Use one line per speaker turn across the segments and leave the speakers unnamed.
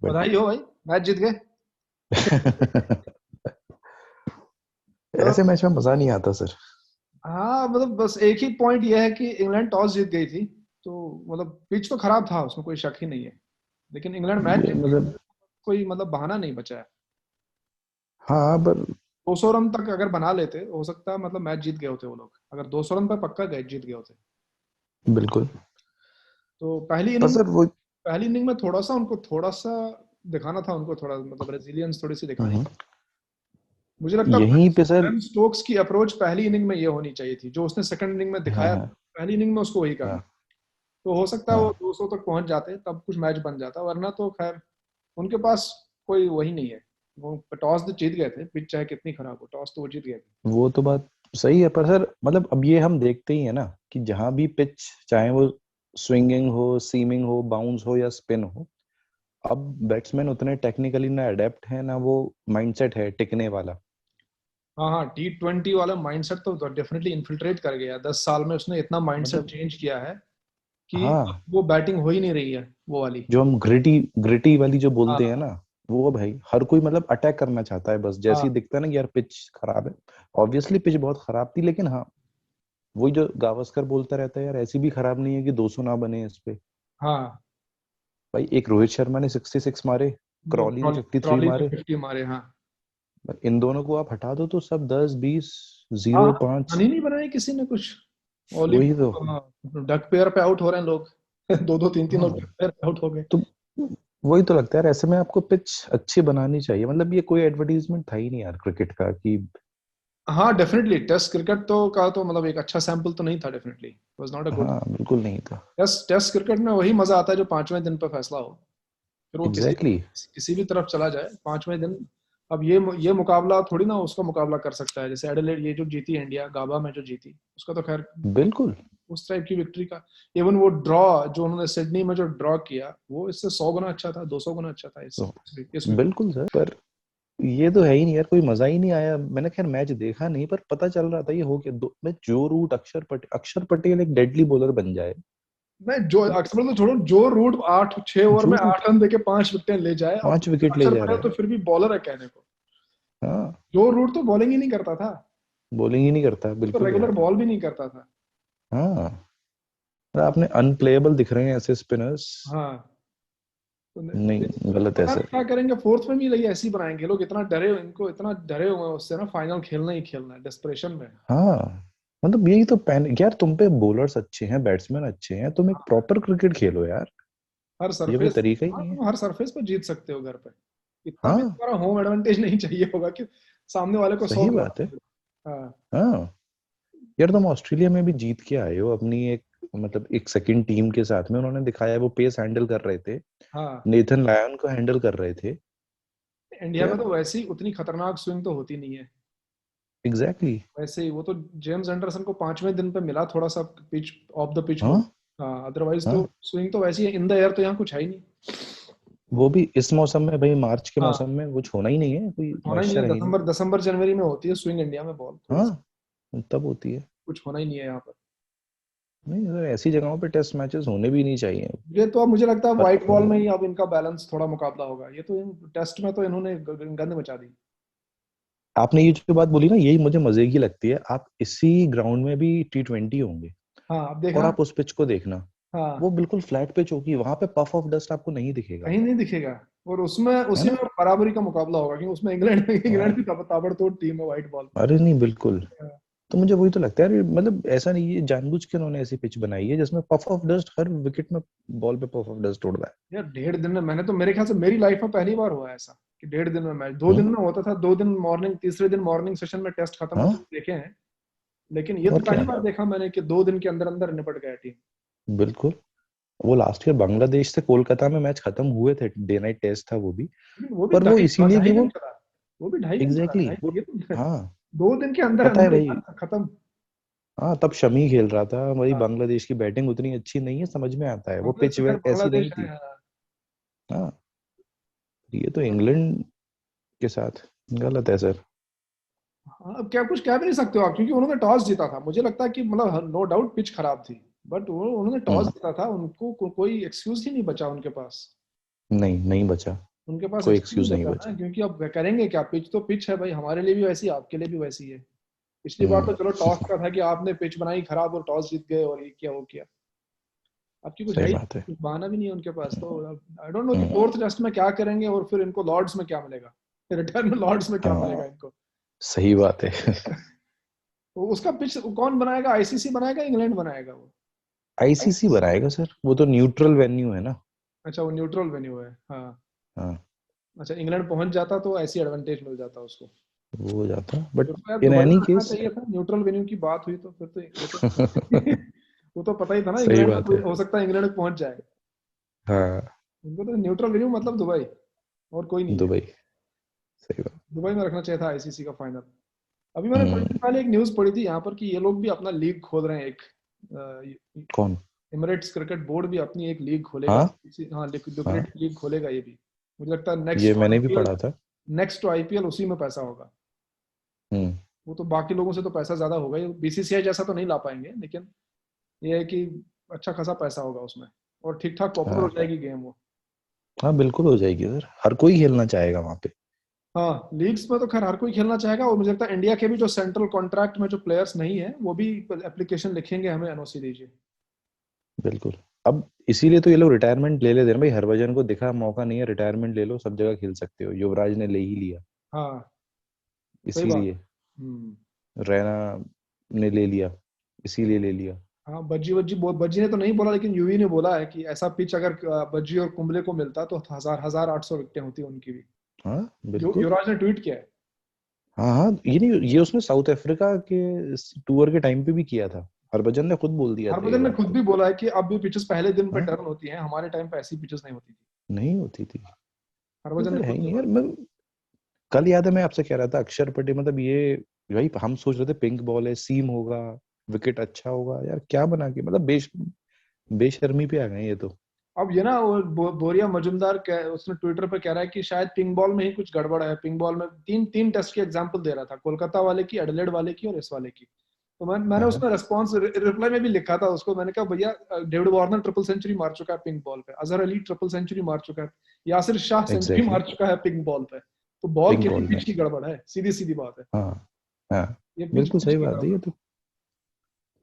But
बधाई हो भाई, मैच जीत गए।
ऐसे
मतलब
मैच में मजा नहीं आता सर।
हाँ, मतलब बस एक ही पॉइंट ये है कि इंग्लैंड टॉस जीत गई थी। तो मतलब पिच तो खराब था, उसमें कोई शक ही नहीं है। लेकिन इंग्लैंड मैच
ये
जीत गई,
मतलब
कोई मतलब बहाना नहीं बचा है।
हाँ पर
200 रन तक अगर बना लेते हो सकता है मतलब मैच जीत गए होते वो लोग, अगर 200 रन पर पक्का गए जीत गए होते।
बिल्कुल।
तो
पर सर वो
पहली इनिंग में थोड़ा सा दिखाना था उनको, थोड़ा मतलब रेजिलियंस थोड़ी सी दिखानी।
हम्म,
मुझे लगता है
यहीं पे सर।
बेन स्टोक्स की अप्रोच पहली इनिंग में ये होनी चाहिए थी, जो उसने सेकंड इनिंग में
हाँ
दिखाया
हाँ
पहली इनिंग में उसको वही करना।
हाँ
तो हो सकता है वो
हाँ
200 तक पहुंच जाते, तब कुछ मैच बन जाता, वरना तो खैर उनके पास कोई वही नहीं है। वो टॉस तो जीत गए थे, पिच चाहे कितनी खराब हो, टॉस तो वो जीत गए थे।
वो तो बात सही है, पर सर मतलब अब ये हम देखते ही है ना कि जहां भी पिच, चाहे वो स्विंगिंग हो, सीमिंग हो, बाउंस हो या स्पिन हो, अब बैट्समैन उतने टेक्निकली ना अडेप्ट है ना वो माइंडसेट है टिकने वाला।
हाँ हाँ, T20 वाला माइंडसेट तो डेफिनेटली इन्फिल्ट्रेट कर गया। 10 साल में उसने इतना माइंडसेट
मतलब
चेंज किया है कि अब
हाँ,
वो बैटिंग हो ही नहीं रही है वो वाली।
जो हम ग्रिटी ग्रिटी वाली जो बोलते हैं
हाँ
ना, वो भाई हर कोई मतलब अटैक करना चाहता है, बस जैसे
हाँ
ही दिखता है ना कि यार पिच खराब है। ऑब्वियसली पिच बहुत खराब थी, लेकिन हाँ, वही जो गावस्कर बोलता रहता है, यार ऐसी भी खराब नहीं है कि 200 ना बने इस पे।
हाँ।
भाई एक रोहित शर्मा ने 66 मारे, क्रॉली ने 53
ट्रॉली ने
मारे,
50 मारे, हाँ।
इन दोनों को आप हटा दो तो सब 10 20,
हाँ
जीरो
हाँ, रन
5।
ही नहीं बनाए किसी ने कुछ। ओली,
वही तो।
हाँ, डक पेयर पे आउट हो रहे हैं लोग। दो दो तीन तीन
हाँ
लोग डक पेयर पे आउट हो गए।
तो वही तो लगता है यार, ऐसे में आपको पिच अच्छी बनानी चाहिए। मतलब ये कोई एडवर्टीजमेंट था ही नहीं यार क्रिकेट का कि
हाँ डेफिनेटली, टेस्ट क्रिकेट तो का तो मतलब एक अच्छा सैंपल तो नहीं था, definitely was not a good.
हाँ बिल्कुल नहीं था।
टेस्ट क्रिकेट में वही मजा आता है जो पांचवें दिन पे फैसला हो। फिर वो
एग्जैक्टली exactly,
किसी भी तरफ चला जाए पांचवें दिन। अब ये मुकाबला थोड़ी ना उसका मुकाबला कर सकता है, जैसे एडिलेड ये जो जीती है इंडिया गाबा में जो जीती, उसका तो खैर
बिल्कुल।
उस टाइप की विक्ट्री का। इवन वो ड्रॉ जो उन्होंने सिडनी में जो ड्रॉ किया, वो इससे 100 गुना अच्छा था, 200 गुना अच्छा था
तो
इस विकेट।
बिल्कुल सर, पर ये तो है ही नहीं यार, कोई मजा ही नहीं आया। मैंने खैर मैच देखा नहीं, पर पता चल रहा था ये हो क्या दो मैं जो रूट अक्षर पटेल एक डेडली बॉलर बन जाए।
मैं जो अक्सर तो छोड़ो, जो रूट 6 ओवर
जो
में
रूट
8 रन देके 5 विकेटें ले जाए, अब
5 विकेट ले
अक्षर
जा
पटेल
रहा
तो
है।
फिर भी बॉलर है कहने को।
हाँ,
जो रूट तो बॉलिंग ही नहीं करता था,
बॉलिंग ही नहीं करता
वो तो
बिल्कुल
रेगुलर
यार।
बॉल भी नहीं करता था।
हाँ, और आपने अनप्लेएबल दिख रहे हैं ऐसे स्पिनर्स।
हाँ, तो
नहीं, गलत है
पता नहीं
सर।
क्या करेंगे फोर्थ में भी, लगी ऐसे ही बनाएंगे लोग। इतना डरे, इनको इतना डरे हुए हैं उससे ना, फाइनल खेलना ही खेलना है डेस्परेशन में।
हाँ, मतलब यही तो पैन यार, तुम पे बॉलर्स अच्छे हैं, बैट्समैन अच्छे हैं, तुम एक प्रॉपर क्रिकेट खेलो यार।
हर
ये कोई
सरफेस,
तरीका ही
हाँ
नहीं है।
तुम हर सरफेस पे जीत सकते हो घर पे। इतना भी
हाँ,
तुम्हारा होम एडवांटेज नहीं चाहिए होगा कि सामने वाले को सौ
सही
गिरा
बात है।
दो। हाँ
हाँ यार, तुम ऑस्ट्रेलिया में भी जीत के आए हो अपनी एक, मतलब एक सेकंड टीम के साथ में, उन्होंने दिखाया है वो पेस हैंडल कर रहे थे,
हाँ।
नेथन लायन को हैंडल कर रहे थे।
इंडिया
तो
में
यार
तो वैसे ही उतनी खतरनाक स्विंग तो होती नहीं है।
एग्जैक्टली exactly,
वैसे ही वो तो जेम्स एंडरसन को 5वें दिन पे मिला थोड़ा सा पिच, ऑफ द पिच हो।
हाँ
हाँ, अदरवाइज तो
हाँ,
स्विंग तो वैसी है, इन द एयर तो यहाँ कुछ है ही नहीं।
वो भी इस मौसम में भाई, मार्च के मौसम
हाँ,
में कुछ होना ही नहीं है, कोई
कुछ होना ही नहीं है।
मॉइस्चर है ही नहीं।
दिसंबर दिसंबर जनवरी में होती है स्विंग इंडिया में बॉल थोड़ी सी।
हाँ, तब होती है।
कुछ होना ही नहीं है यहाँ पर।
नहीं सर, ऐसी जगहों पे टेस्ट मैचेस होने भी नहीं चाहिए।
ये तो अब मुझे लगता है
पर
व्हाइट बॉल में ही अब इनका बैलेंस थोड़ा मुकाबला होगा। ये तो टेस्ट में तो इन्होंने गंद मचा दी।
आपने ये जो बात बोली ना, यही मुझे मजे की लगती है। आप इसी ग्राउंड में भी T20 होंगे
हाँ, अब
और
देखना।
आप उस पिच को देखना, वो
हाँ,
बिल्कुल फ्लैट पिच होगी, वहां पे पफ ऑफ डस्ट आपको नहीं दिखेगा।
कहीं नहीं दिखेगा। और उसमें
है
उसी
ना।
में बराबरी का मुकाबला होगा, क्योंकि उसमें इंग्लैंड इंग्लैंड
हाँ,
की ताबड़तोड़ टीम है व्हाइट बॉल
अरे नहीं बिल्कुल।
पे।
तो मुझे वही तो लगता है यार, मतलब ऐसा नहीं, ये जानबूझ के उन्होंने ऐसी पिच बनाई है जिसमें puff of dust her wicket में, बॉल पे पफ ऑफ डस्ट उड़ रहा
यार 1.5 दिन में, मैंने तो मेरे ख्याल से मेरी लाइफ में पहली बार हुआ है ऐसा कि 1.5 दिन में मैच। दो
है।
दिन में होता था, 2 दिन मॉर्निंग, तीसरे दिन मॉर्निंग सेशन में टेस्ट खत्म
हाँ,
होते हुए देखे हैं। लेकिन ये तो
और
पहली
क्या।
बार देखा मैंने कि 2 दिन के अंदर अंदर निपट गया टीम।
बिल्कुल। वो लास्ट ईयर बांग्लादेश से कोलकाता में मैच खत्म हुए थे, डे नाइट टेस्ट था वो भी।
लेकिन वो भी
पर वो
ढाई
इसीलिए कि
ढाई
वो
घंटे का। वो भी 2.5 घंटे का,
एग्जैक्टली
ढाई,
exactly, वो
ये तो
हाँ,
2 दिन के अंदर
पता है
अंदर
भाई।
यार खत्म।
हाँ, तब शमी खेल रहा था, वही
हाँ,
बांग्लादेश की बैटिंग उतनी अच्छी नहीं है, समझ में आता है, वो
बांग्लादेश
पिच
तो खैर
ऐसी
बांग्लादेश
नहीं
है,
थी।
हाँ।
हाँ, ये तो इंग्लैंड के साथ गलत है सर।
हाँ, अब क्या कुछ कह भी नहीं सकते हो आप, क्योंकि उन्होंने टॉस जीता था। मुझे लगता है कि मतलब नो डाउट पिच खराब थी, बट वो उन्होंने टॉस
हम्म,
जीता था, उनको कोई एक्सक्यूज ही नहीं बचा उनके पास।
नहीं नहीं बचा।
उनके पास
कोई
एक्सक्यूज
एक्सक्यूज नहीं
होता है
बचा।
ना, क्योंकि अब करेंगे क्या, पिच तो पिच है भाई, हमारे लिए भी वैसी है, आपके लिए भी वैसी है। पिछली बार तो चलो टॉस का था कि आपने पिच बनाई खराब और टॉस जीत गए और ये किया वो किया, आपकी कुछ है
सही
ही
बात है।
कुछ बहाना भी नहीं है उनके पास। तो आई डोंट नो कि
हम्म,
फोर्थ टेस्ट में क्या करेंगे और फिर इनको लॉर्ड्स में क्या मिलेगा, रिटर्न में लॉर्ड्स में क्या
हाँ
मिलेगा इनको।
सही बात है।
तो उसका पिच कौन बनाएगा, आईसीसी बनाएगा, इंग्लैंड बनाएगा वो?
आईसीसी बनाएगा सर, वो तो न्यूट्रल वेन्यू है ना।
अच्छा वो न्यूट्रल वेन्यू है, हाँ।
हाँ
अच्छा इंग्लैंड पहुंच जाता तो ऐसी एडवांटेज मिल जाता उसको।
वो हो जाता, बट
फिर तो यार
इन
दुबई में
एनी
रखना
केस।
चाहिए था, न्यूट्रल वेन्यू की बात हुई तो फिर तो वो तो वो तो पता ही था ना,
सही
इंग्लैंड में
बात है।
हो सकता है इंग्लैंड पहुंच जाए।
हाँ
उनको तो न्यूट्रल वेन्यू मतलब दुबई, और कोई नहीं है।
दुबई, सही बात।
दुबई में रखना चाहिए था आईसीसी का फाइनल। अभी मैंने कुछ
हम्म।
दिन पहले एक न्यूज पढ़ी थी यहाँ पर कि ये लोग भी अपना लीग खोल रहे हैं एक,
कौन?
एमिरेट्स क्रिकेट बोर्ड भी अपनी एक लीग खोलेगा।
हाँ
हाँ
हाँ,
लुक्रेटिव लीग खोलेगा ये भी। मुझे लगता है
ये मैंने भी पढ़ा था।
नेक्स्ट टू आईपीएल उसी में पैसा होगा।
हम्म।
वो तो बाकी लोगों से तो पैसा ज्यादा होगा ही, बीसीसीआई जैसा तो नहीं ला पाएंगे, लेकिन ये है कि अच्छा खासा पैसा होगा उसमें, और ठीक ठाक पॉपुलर हो
हाँ
जाएगी गेम वो।
हाँ बिल्कुल हो जाएगी सर, हर कोई खेलना चाहेगा वहां पे।
हाँ लीग्स में तो खैर हर कोई खेलना चाहेगा, और मुझे लगता है इंडिया के भी जो सेंट्रल कॉन्ट्रैक्ट में जो प्लेयर्स नहीं है वो भी एप्लीकेशन लिखेंगे हमें एनओसी दीजिए।
बिल्कुल। अब इसीलिए तो ये लोग रिटायरमेंट ले लेते हैं ना भाई, हरभजन को दिखा मौका नहीं है, रिटायरमेंट ले लो, सब जगह खेल सकते हो, युवराज ने ले ही लिया
हाँ सही बात
इसीलिए,
है।
रैना ने ले लिया इसीलिए ले लिया।
हाँ बज्जी ने तो नहीं बोला, लेकिन यूवी ने बोला है कि ऐसा पिच अगर बज्जी और कुंबले को मिलता तो 1000 1800 विकेटें होती उनकी भी।
हाँ बिल्कुल।
युवराज ने ट्वीट किया है।
हाँ हाँ, ये नहीं, ये उसने साउथ अफ्रीका के टूर के टाइम पे भी किया था, हरभजन ने खुद बोल दिया था ये
हरभजन ने
बात
खुद
तो।
भी बोला है कि अब भी पिचेस पहले दिन पे
हाँ
टर्न होती हैं, हमारे टाइम पे ऐसी पिचेस नहीं होती थी।
नहीं होती थी। ये
हरभजन
तो
ने
है
खुद
ही
बोला।
यार। मैं कल याद है मैं आपसे कह रहा था अक्षर पटेल, मतलब ये भाई हम सोच रहे थे पिंक बॉल है, सीम होगा, विकेट अच्छा होगा, यार क्या बना के, मतलब बेशर्मी पे आ गए ये तो।
अब ये ना वो बोरिया मजुमदार उसने ट्विटर पे कह रहा है कि शायद पिंक बॉल में ही कुछ गड़बड़ है। पिंक बॉल में तीन तीन टेस्ट की एग्जांपल दे रहा था, कोलकाता वाले की, एडिलेड वाले की और इस वाले की। तो मैंने
हाँ हाँ
उसमें रेस्पॉन्स रिप्लाई में भी लिखा था उसको, मैंने कहा भैया डेविड वार्नर ट्रिपल सेंचुरी मार चुका है पिंक बॉल पे, अजहर अली ट्रिपल सेंचुरी मार चुका है, यासिर शाह सेंचुरी
एग्जैक्टली,
मार चुका है पिंक बॉल पे। तो बॉल
पिंक
की
बॉल में।
पिच की गड़बड़ है, सीधी सीधी बात है।
हाँ हाँ
ये पिच
बिल्कुल
पिच
सही
की
बात है,
गड़बड़।
ये तो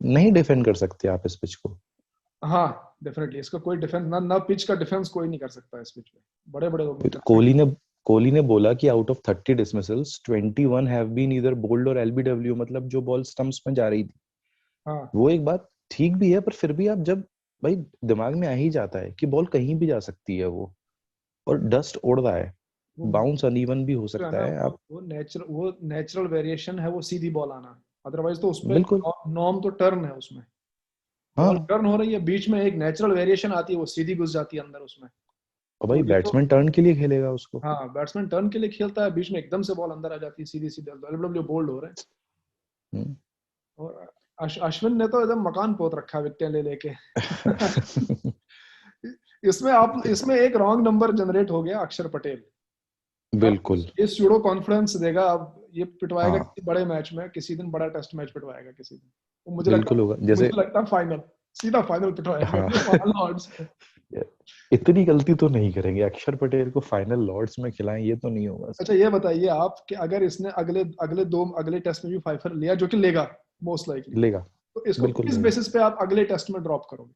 नहीं डिफेंड कर सकते आप इस पिच को।
हाँ डेफिनेटली इसका कोई डिफेंस ना, ना पिच का डिफेंस कोई नहीं कर सकता इस पिच पे, बड़े बड़े लोग नहीं
तो
कर सकते।
कोहली ने बोला कि out of 30 dismissals 21 have been either bowled और एलबीडब्ल्यू, मतलब जो बॉल स्टंप्स में जा रही थी।
हाँ
वो एक बात ठीक भी है, पर फिर भी आप जब भाई दिमाग में आ ही जाता है कि बॉल कहीं भी जा सकती है वो, और डस्ट उड़ रहा है,
वो
बाउंस अनइवन भी हो
जो है
सकता
ना,
है आप।
वो नेचुरल वेरिएशन है, वो सीधी बॉल आना। अदरवाइज तो उस पे
बिल्कुल।
नॉर्म तो टर्न है उसमें। बॉल
हाँ,
टर्न हो रही है, बीच में एक नेचुरल वेरिएशन आती है, वो सीधी घुस जाती है अंदर उसमें।
और
तो
भाई
ये तो
बैट्समैन टर्न के लिए खेलेगा उसको।
हाँ बैट्समैन टर्न के लिए खेलता है, बीच में एकदम से बॉल अंदर आ जाती है सीधी सीधी, एलबीडब्ल्यू बोल्ड हो रहे हैं।
हम्म।
और अश्विन ने तो एकदम मकान पोत रखा है विकेटें ले लेके। इसमें एक रॉन्ग नंबर जनरेट हो गया, अक्षर पटेल। अब
बिल्कुल।
ये स्यूडो कॉन्फिडेंस देगा, अब ये पिटवाएगा
हाँ
किसी बड़े मैच में, किसी दिन बड़ा टेस्ट मैच पिटवाएगा किसी दिन। वो
बिल्कुल होगा, जैसे।
मुझे लगता है फाइनल, सीधा फाइनल पिटवाएगा
हाँ
वहाँ लॉर्ड्स में।
इतनी गलती तो नहीं करेंगे, अक्षर पटेल को फाइनल लॉर्ड्स में खिलाएं, ये तो नहीं होगा सर।
अच्छा ये बताइए आप कि अगर इसने अगले टेस्ट में भी 5 लिया, जो कि लेगा मोस्ट लाइकली,
लेगा,
तो इसको
बिल्कुल
किस
लेगा।
बेसिस पे आप अगले टेस्ट में ड्रॉप करोगे?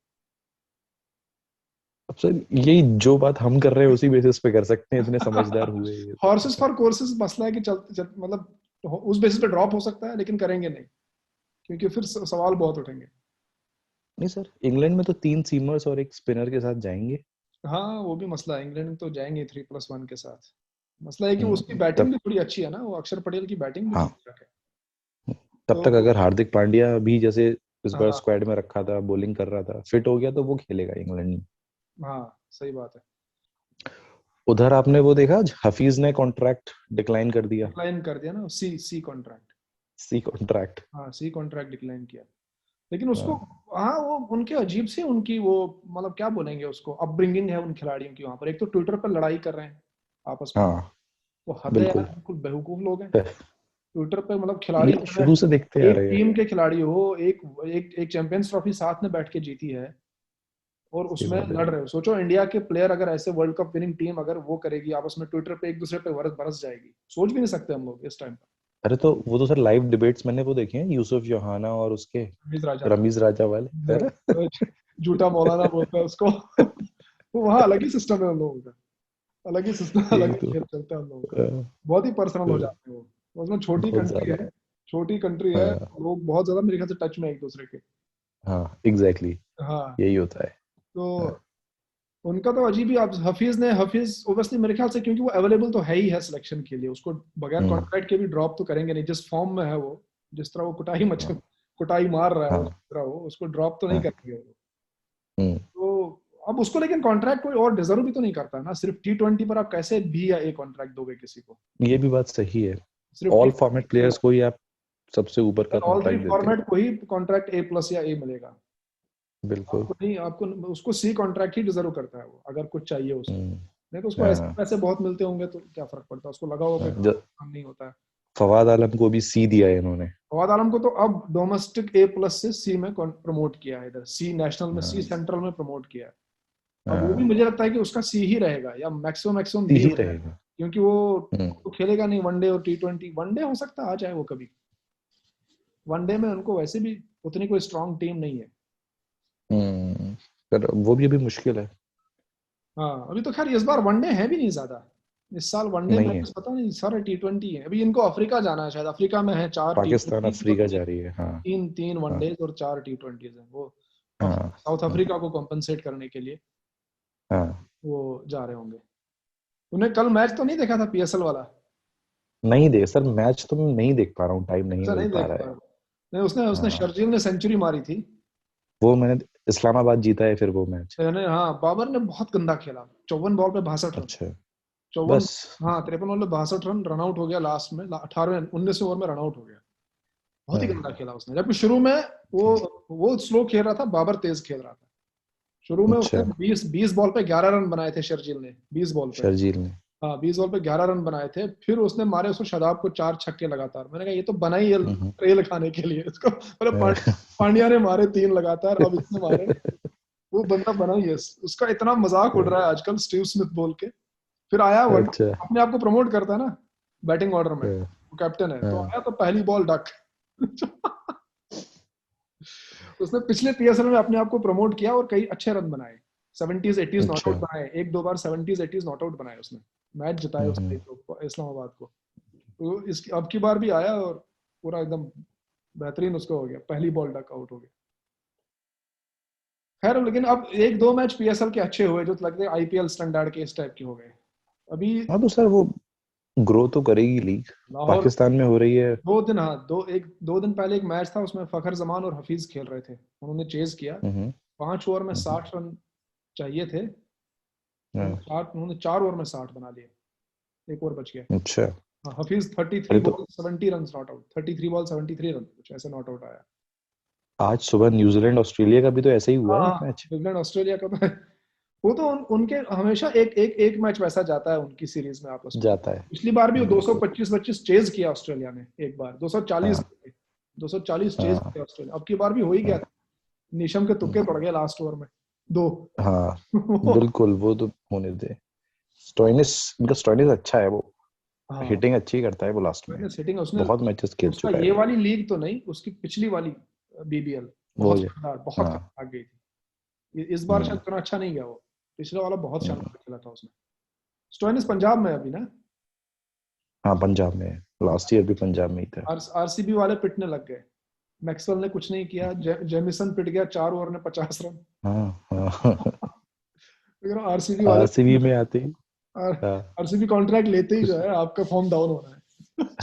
अब सर यही जो बात हम कर रहे हैं उसी बेसिस पे कर सकते हैं, इतने समझदार हुए ये
हॉर्सेस
तो।
फॉर कोर्सेस मसला है कि मतलब उस बेसिस पे ड्रॉप हो सकता है, लेकिन करेंगे नहीं, क्योंकि फिर सवाल बहुत उठेंगे।
नहीं सर, इंग्लैंड में तो 3 सीमर्स और एक स्पिनर के साथ जाएंगे।
हाँ वो भी मसला है, इंग्लैंड तो जाएंगे 3+1 के साथ। मसला है कि उसकी बैटिंग
तब
भी थोड़ी अच्छी है ना, वो अक्षर पटेल की बैटिंग भी
हाँ,
ठीक ठाक है।
तब तक
तो
अगर हार्दिक पांड्या भी जैसे इस बार
हाँ
स्क्वाड में रखा था, बॉलिंग कर रहा था, फिट हो गया, तो वो खेलेगा इंग्लैंड में।
हाँ सही बात है।
उधर आपने वो देखा, हफीज ने कॉन्ट्रैक्ट डिक्लाइन कर दिया।
डिक्लाइन कर दिया ना, सी सी कॉन्ट्रैक्ट।
सी कॉन्ट्रैक्ट।
हाँ सी कॉन्ट्रैक्ट डिक्लाइन किया, लेकिन उसको, हाँ वो उनके अजीब से उनकी वो, मतलब क्या बोलेंगे उसको, अपब्रिंगिंग है उन खिलाड़ियों की वहां पर। एक तो ट्विटर पर लड़ाई कर रहे हैं आपस में,
हाँ
वो हद है यार,
बिल्कुल।
बिल्कुल बेवकूफ लोग हैं। ट्विटर पे मतलब खिलाड़ी
ये
जो है,
शुरू से देखते आ
एक
रहे हैं।
टीम के खिलाड़ी हो, एक एक एक चैंपियंस ट्रॉफी साथ में बैठ के जीती है, और
सही
उसमें
बात है।
लड़ रहे हो। सोचो इंडिया के प्लेयर अगर ऐसे वर्ल्ड कप विनिंग टीम अगर वो करेगी आपस में ट्विटर पे एक दूसरे पे बरस जाएगी, सोच भी नहीं सकते हम लोग इस टाइम पर।
अरे तो वो तो सर लाइव डिबेट्स मैंने वो देखे हैं, यूसुफ योहाना और उसके
रमीज राजा,
रमीज राजा वाले, है ना?
झूठा मौलाना बोलता है उसको। तो वहाँ अलग ही सिस्टम है उन लोगों का, अलग ही सिस्टम, अलग
यही
ही
तो।
खेल चलता है उन लोगों का।
अ,
बहुत ही पर्सनल हो
अ,
जाते हैं वो। उसमें छोटी
बहुत
कंट्री
ज्यादा।
है, छोटी कंट्री है,
हाँ
लोग बहुत ज्यादा मेरे ख्याल से टच में है एक दूसरे के।
हाँ एग्जैक्टली,
हाँ।
यही होता है। हाँ,
तो उनका तो अजीब ही। आप हफीज ओबियसली मेरे ख्याल से, क्योंकि वो अवेलेबल तो है ही है सिलेक्शन के लिए, उसको बगैर
हम्म,
कॉन्ट्रैक्ट के भी ड्रॉप तो करेंगे नहीं, जिस फॉर्म में है वो, जिस तरह वो
हाँ
कुटाई मार रहा है वो,
हाँ
जिस तरह वो, उसको ड्रॉप तो नहीं
हाँ,
करेंगे वो।
हम्म,
तो अब उसको लेकिन कॉन्ट्रैक्ट कोई और डिजर्व भी तो नहीं करता ना, सिर्फ T20 पर आप कैसे बी या ए कॉन्ट्रैक्ट दोगे किसी को?
ये भी बात सही है।
सिर्फ
ऑल
T20
फॉर्मेट
के लिए
प्लेयर्स को ही आप सबसे ऊपर का
ऑल थ्री
कॉन्ट्रैक्ट देते हो।
फॉर्मेट को ही कॉन्ट्रैक्ट A+ या ए मिलेगा।
बिल्कुल।
आपको नहीं, आपको उसको सी कॉन्ट्रैक्ट ही डिजर्व करता है वो, अगर कुछ चाहिए उसको।
हम्म,
नहीं तो उसको ऐसे
हाँ
पैसे बहुत मिलते होंगे तो क्या फर्क पड़ता है, उसको लगा होगा कि काम नहीं होता है।
फवाद आलम को भी सी दिया है इन्होंने।
फवाद आलम को तो अब डोमेस्टिक A+ से सी में प्रमोट किया है, इधर सी नेशनल में, सी
हाँ
सेंट्रल में प्रमोट किया है। अब वो भी
हाँ,
मुझे लगता है कि उसका सी ही रहेगा या मैक्सिमम
सी
डी
ही
हो जाएगा,
रहेगा।
क्योंकि वो
हम्म
तो खेलेगा नहीं वनडे और T20। वनडे हो सकता है आ जाए वो कभी, वनडे में उनको वैसे भी उतनी कोई स्ट्रांग टीम नहीं है।
हम्म, पर वो भी अभी मुश्किल है।
हाँ अभी तो खैर इस बार वनडे है भी नहीं ज्यादा, इस साल वनडे
नहीं है।
मैचेस पता नहीं, सारे T20 है। अभी इनको अफ्रीका जाना है शायद, अफ्रीका में है 4
पाकिस्तान
T20 और
अफ्रीका जा रही है, हाँ।
तीन तीन
हाँ
वनडेज और 4 T20 है वो।
हाँ
साउथ
हाँ
अफ्रीका को कॉम्पनसेट करने के लिए
हाँ।
वो जा रहे होंगे। उन्हें कल मैच तो नहीं देखा था PSL वाला?
नहीं देख सर, मैच तो मैं नहीं देख पा रहा हूँ, टाइम नहीं
अच्छा
मिल
नहीं
पा
देख
रहा
पा
है।
रहे? नहीं, उसने उसने
हाँ,
शर्जील ने सेंचुरी मारी थी।
वो मैंने, इस्लामाबाद जीता है फिर वो मैच।
मैंने, हाँ बाबर ने बहुत गंदा खेला, 54 बॉल पे 62 रन।
अच्छा,
54,
बस।
हाँ 53 बॉल पे 62 रन, रन आउट हो गया लास्ट में, 18 19 ओवर में रन आउट हो गया। बहुत ही गंदा
हाँ,
खेला उसने, जबकि शुरू में वो वो स्लो खेल रहा था, बाबर तेज खेल रहा था। शुरू में उसने
अच्छा,
20 बॉल पे 11 रन बनाए थे शर्जील ने, 20 बॉल पे।
शर्जील ने।
हाँ 20 बॉल पे 11 रन बनाए थे, फिर उसने मारे उसको शादाब को 4 छक्के लगातार। मैंने कहा ये तो बना ही है
हम्म,
ट्रेल खाने के लिए इसको, मतलब
हाँ।
पांड्या ने मारे 3 लगातार, अब इसने मारे। वो बंदा बना ही है। उसका इतना मजाक उड़ रहा है आजकल स्टीव स्मिथ बोल के। फिर आया वन,
अच्छा,
अपने आप को प्रमोट करता है ना बैटिंग ऑर्डर में,
हाँ
वो कैप्टन है, तो
हाँ,
आया तो पहली बॉल डक। उसने पिछले PSL में अपने आप को प्रमोट किया और कई अच्छे रन बनाए, 70s 80s नॉट
अच्छा,
आउट बनाए, एक दो बार 70s 80s नॉट आउट बनाए उसने, मैच जिताए उसने
हम्म,
तो इस्लामाबाद को। तो इसकी अब की बार भी आया और पूरा एकदम बेहतरीन उसको हो गया, पहली बॉल डक आउट हो गया। खैर लेकिन अब एक दो मैच PSL के अच्छे हुए जो लगते हैं IPL स्टैंडर्ड के इस टाइप के हो गए अभी।
हाँ तो सर वो ग्रो तो करेगी लीग,
लाहौर
पाकिस्तान में हो रही है।
2 दिन, हाँ 2 दिन पहले एक मैच था, उसमें फखर जमान और हफीज खेल रहे थे, उन्होंने चेज किया।
हम्म
5 ओवर में
हम्म,
60 रन चाहिए थे,
हाँ,
उन्होंने 4 ओवर में 60 बना लिए, एक ओवर बच गया।
अच्छा।
हाँ, हफीज 33
अरे तो
ball 70 run not out, 33 ball 73 run कुछ ऐसे नॉट आउट आया।
आज सुबह न्यूजीलैंड ऑस्ट्रेलिया का भी तो ऐसा ही हुआ है
हाँ
एक
हाँ,
मैच।
न्यूजीलैंड ऑस्ट्रेलिया का तो वो तो उनके हमेशा एक मैच वैसा जाता है उनकी सीरीज में आपस में।
जाता है,
पिछली बार भी वो
बिल्कुल।
225 चेज किया ऑस्ट्रेलिया ने, एक बार 240,
हाँ
240 चेज
हाँ
किया ऑस्ट्रेलिया। अब की बार भी हो ही गया
हाँ
था, नीशम के तुक्के
हम्म,
पड़ गए लास्ट ओवर में, 2।
हाँ, बिल्कुल, वो तो होने दे। स्टोइनिस, इनका स्टोइनिस अच्छा है वो,
हाँ
हिटिंग अच्छी करता है वो लास्ट में।
मैंने सेटिंग उसने,
बहुत मैचेस खेल
उसका
चुका है
ये
वो।
वाली लीग तो नहीं, उसकी पिछली वाली BBL
वो
बहुत
ये,
शानदार, बहुत
हाँ,
खतरनाक गई थी। इस बार शायद
हम्म,
उतना अच्छा नहीं गया वो, पिछले वाला बहुत
हम्म,
शानदार खेला था उसने। स्टोइनिस पंजाब में है अभी ना?
हाँ पंजाब में, लास्ट ईयर भी पंजाब में ही था।
RCB वाले पिटने लग गए, मैक्सवेल ने कुछ नहीं किया, जेमिसन पिट गया 4 ओवर में 50 रन।
हाँ हाँ।
लेकिन RCB वाले,
RCB में आते ही, हाँ
RCB कॉन्ट्रैक्ट लेते ही जो
कुछ,
है आपका फॉर्म डाउन होना है।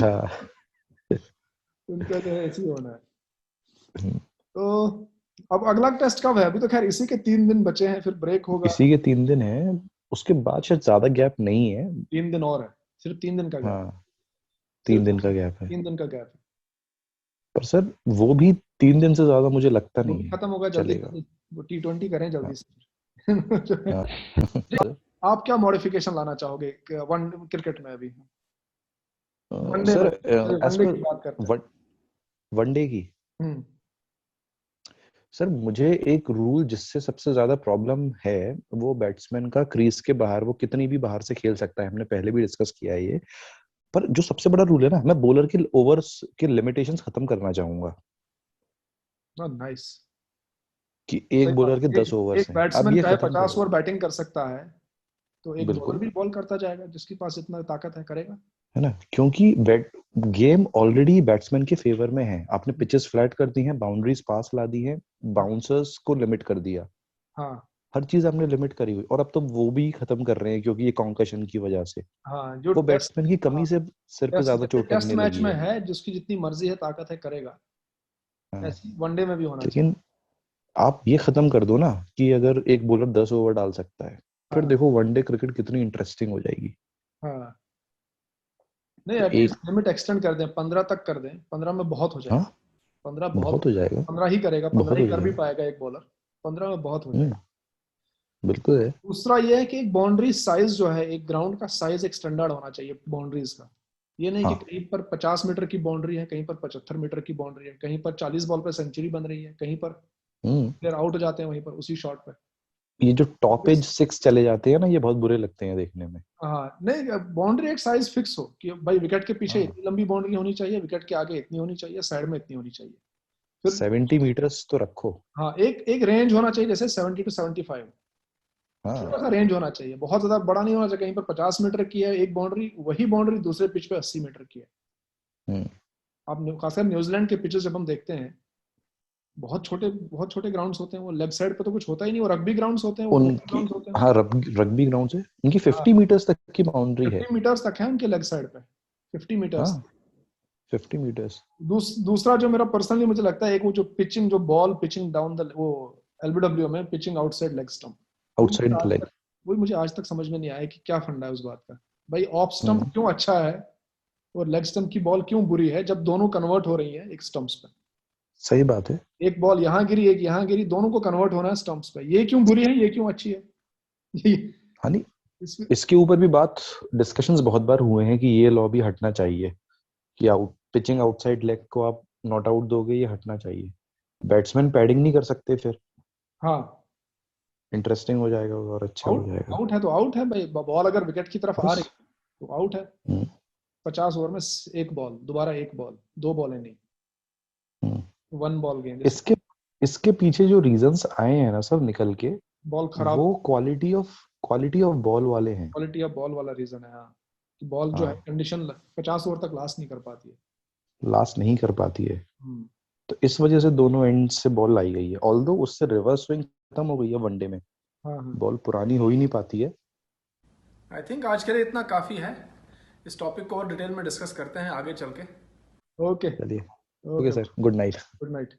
हाँ,
उनका जो है ऐसे ही होना है।
हम्म,
तो अब अगला टेस्ट कब है? अभी तो खैर इसी के 3 दिन बचे हैं, फिर ब्रेक होगा।
इसी के 3 दिन है, उसके बाद शायद ज्यादा गैप नहीं है।
3 दिन और है, सिर्फ 3 दिन का गैप,
हाँ, तीन
सिर्फ
दिन का गैप है।
3 दिन का गैप है।
पर सर वो भी 3 दिन से ज्यादा मुझे लगता
वो
नहीं
भी
है
खत्म होगा जल्दी
चलेगा।
जल्दी, वो T20 करें
हाँ
जल्दी से।
हाँ। सर,
आप क्या मॉडिफिकेशन लाना चाहोगे वन क्रिकेट में अभी, वनडे में?
सर एज
वनडे
पर
की बात करते हैं।
वनडे की,
हम्म
सर मुझे एक रूल जिससे सबसे ज्यादा प्रॉब्लम है, वो बैट्समैन का क्रीज के बाहर वो कितनी भी बाहर से खेल सकता है, हमने पहले भी डिस्कस किया है ये। पर जो सबसे बड़ा रूल है ना, मैं बॉलर के ओवर्स के लिमिटेशंस खत्म करना चाहूंगा,
नाइस।
कि
सही
एक
बात।
बॉलर के
एक
10 ओवर्स
एक
हैं, अब
बैट्समैन
ये
चाहे
खत्म
50 ओवर
करो।
बैटिंग कर सकता है, तो एक बॉलर
बिल्कुल,
भी बॉल करता जाएगा, जिसके पास इतना ताकत है करेगा।
है ना, क्योंकि बैट गेम ऑलरेडी बैट्समैन के फेवर में है। आपने पिचेस फ्लैट कर दी हैं, बाउंड्रीज पास ला दी हैं, बाउंसर्स को लिमिट कर दिया,
हाँ
हर चीज हमने लिमिट करी हुई, और अब तो वो भी खत्म कर रहे हैं क्योंकि ये कॉन्कशन की वजह से
हाँ। जो
वो
टेस्ट,
बैट्समैन की
हाँ
कमी से सिर पे
टेस्ट
ज्यादा
जैसे
चोट
टेस्ट
लगने
मैच
लगी
में
है।
है, जिसकी जितनी मर्जी है ताकत है करेगा,
हाँ,
ऐसी वनडे में भी होना चाहिए।
लेकिन आप ये खत्म कर दो ना कि अगर एक बॉलर 10 ओवर डाल सकता है, फिर
हाँ
देखो वनडे क्रिकेट कितनी इंटरेस्टिंग हो जाएगी।
हाँ। नहीं,
तो
एटलीस्ट
एक,
लिमिट एक्सटेंड कर दें, 15 तक कर दें, 15 में बहुत हो
हाँ,
जाएगा। 15 बहुत
बहुत
हो
हो
जाएगा,
जाएगा,
15 ही करेगा, 15
बहुत
ही
हो
कर भी
जाएगा।
पाएगा एक बॉलर, 15 में बहुत हो
हम्म,
जाएगा।
बिल्कुल है।
दूसरा ये है कि एक बाउंड्री साइज जो है, एक ग्राउंड का साइज एक स्टैंडर्ड होना चाहिए बाउंड्रीज का। ये नहीं कि
हाँ।
कहीं पर 50 मीटर की बाउंड्री है, कहीं पर 75 मीटर की बाउंड्री है, कहीं पर 40 बॉल पर सेंचुरी बन रही है, कहीं पर
हम्म,
प्लेयर आउट हो जाते हैं वहीं पर उसी शॉट पर।
ये जो टॉप एज सिक्स चले जाते हैं ना, ये बहुत बुरे लगते हैं देखने में।
हाँ नहीं, बाउंड्री एक साइज फिक्स हो कि भाई विकेट के पीछे
हाँ,
इतनी लंबी बाउंड्री होनी चाहिए, विकेट के आगे इतनी होनी चाहिए, साइड में इतनी होनी चाहिए। फिर
70 मीटर्स तो रखो।
हाँ, एक एक रेंज होना चाहिए, जैसे 70 to 75,
हाँ।
छोटा सा रेंज होना चाहिए, बहुत ज्यादा बड़ा नहीं होना चाहिए। कहीं पर 50 मीटर की है एक बाउंड्री, वही बाउंड्री दूसरे पिच पे 80 मीटर की है।
हम्म,
आप खासकर न्यूजीलैंड के पिचेस जब हम देखते हैं, बहुत छोटे ग्राउंड्स होते हैं, वो लेफ्ट साइड पे तो कुछ होता ही नहीं, वो रग्बी ग्राउंड्स होते हैं, वो फुटबॉल
उनकी,
ग्राउंड्स होते हैं।
हाँ, रग्बी ग्राउंड है, उनकी
हाँ,
50 मीटर्स तक की बाउंड्री है।
50 मीटर्स तक है उनके लेग साइड पे, 50 मीटर्स।
हाँ, 50 मीटर्स।
दूसरा जो मेरा पर्सनली मुझे लगता है, एक वो जो पिचिंग, जो बॉल पिचिंग डाउन द वो एलबीडब्ल्यू में पिचिंग आउटसाइड लेग स्टंप, वो मुझे
आउटसाइड द
आज
लेग।
तक वो मुझे आज तक समझ में नहीं आया कि क्या फंडा है उस बात का। भाई ऑफ स्टंप
हम्म,
क्यों अच्छा है और लेग स्टंप की बॉल क्यों बुरी है, जब दोनों कन्वर्ट हो रही है एक स्टंप्स पे।
सही बात है।
एक बॉल यहाँ गिरी, एक यहाँ गिरी, दोनों को कन्वर्ट होना है स्टंप्स पे, ये क्यों बुरी है, ये क्यों अच्छी है? ये
हाँ, नहीं,
इसमें।
इसके ऊपर भी बात, डिस्कशंस बहुत बार हुए हैं कि ये लॉ भी हटना चाहिए, कि आउट पिचिंग आउटसाइड लेग को आप नॉट आउट दोगे, ये हटना चाहिए। बैट्समैन पैडिंग नहीं कर सकते फिर,
हाँ,
इंटरेस्टिंग हो जाएगा और अच्छा हो
आउट
जाएगा।
आउट है तो आउट है भाई, बॉल अगर विकेट की तरफ आ
बस।
रही है तो आउट है।
हम्म,
50 ओवर में एक बॉल, दोबारा एक बॉल, दो बॉलें नहीं,
हम्म।
वन बॉल गेम जिसको।
इसके इसके पीछे जो रीजंस आए हैं ना सब निकल के,
बॉल खराब,
वो क्वालिटी ऑफ बॉल वाले हैं।
क्वालिटी ऑफ बॉल वाला रीजन है, हाँ। कि बॉल जो है
हाँ,
कंडीशन 50 ओवर तक लास्ट नहीं कर पाती है।
लास्ट नहीं कर पाती है।
हम्म।
तो इस वजह से दोनों एंड से बॉल लाई गई है, ऑल्दो उससे रिवर्स स्विंग खत्म हो गई है वनडे में,
हाँ हाँ।
बॉल पुरानी हो ही नहीं पाती है।
आई थिंक आज के लिए इतना काफ़ी है। इस टॉपिक को और डिटेल में डिस्कस करते हैं आगे चल के। ओके।
चलिए, okay
okay.
Sir, good night.
Good night.